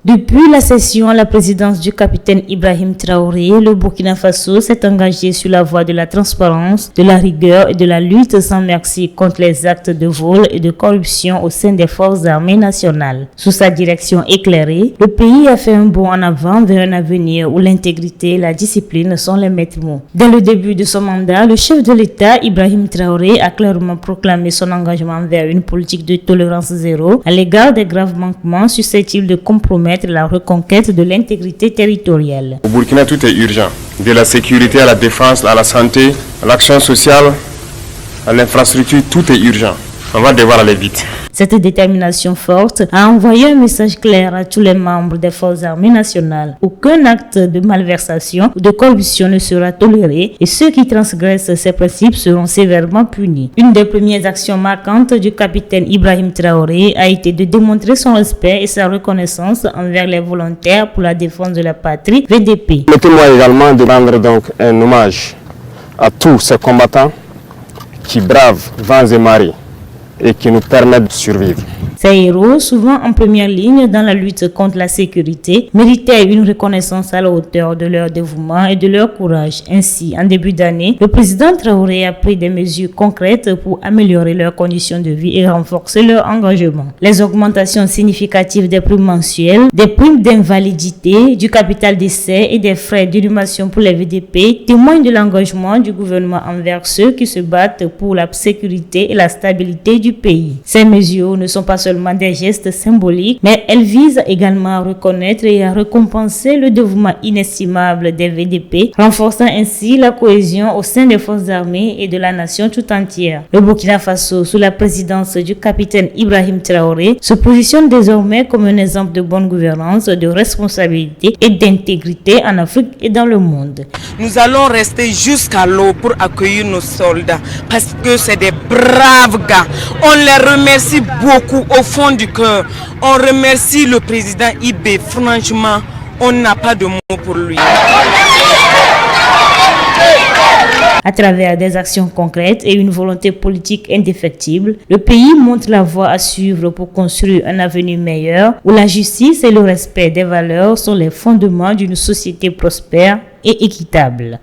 Depuis la cession à la présidence du capitaine Ibrahim Traoré, le Burkina Faso s'est engagé sur la voie de la transparence, de la rigueur et de la lutte sans merci contre les actes de vol et de corruption au sein des forces armées nationales. Sous sa direction éclairée, le pays a fait un bond en avant vers un avenir où l'intégrité et la discipline sont les maîtres mots. Dès le début de son mandat, le chef de l'État, Ibrahim Traoré, a clairement proclamé son engagement vers une politique de tolérance zéro à l'égard des graves manquements susceptibles de compromettre la reconquête de l'intégrité territoriale. Au Burkina, tout est urgent. De la sécurité à la défense, à la santé, à l'action sociale, à l'infrastructure, tout est urgent. On va devoir aller vite. Cette détermination forte a envoyé un message clair à tous les membres des forces armées nationales. Aucun acte de malversation ou de corruption ne sera toléré et ceux qui transgressent ces principes seront sévèrement punis. Une des premières actions marquantes du capitaine Ibrahim Traoré a été de démontrer son respect et sa reconnaissance envers les volontaires pour la défense de la patrie VDP. Permettez-moi également de rendre donc un hommage à tous ces combattants qui bravent vents et marées et qui nous permettent de survivre. Ces héros, souvent en première ligne dans la lutte contre la sécurité, méritaient une reconnaissance à la hauteur de leur dévouement et de leur courage. Ainsi, en début d'année, le président Traoré a pris des mesures concrètes pour améliorer leurs conditions de vie et renforcer leur engagement. Les augmentations significatives des primes mensuelles, des primes d'invalidité, du capital d'essai et des frais d'inhumation pour les VDP témoignent de l'engagement du gouvernement envers ceux qui se battent pour la sécurité et la stabilité du pays. Ces mesures ne sont pas seulement des gestes symboliques, mais elles visent également à reconnaître et à récompenser le dévouement inestimable des VDP, renforçant ainsi la cohésion au sein des forces armées et de la nation tout entière. Le Burkina Faso, sous la présidence du capitaine Ibrahim Traoré, se positionne désormais comme un exemple de bonne gouvernance, de responsabilité et d'intégrité en Afrique et dans le monde. Nous allons rester jusqu'à l'eau pour accueillir nos soldats parce que c'est des braves gars. On les remercie beaucoup au fond du cœur. On remercie le président Ibé. Franchement, on n'a pas de mots pour lui. À travers des actions concrètes et une volonté politique indéfectible, le pays montre la voie à suivre pour construire un avenir meilleur où la justice et le respect des valeurs sont les fondements d'une société prospère et équitable.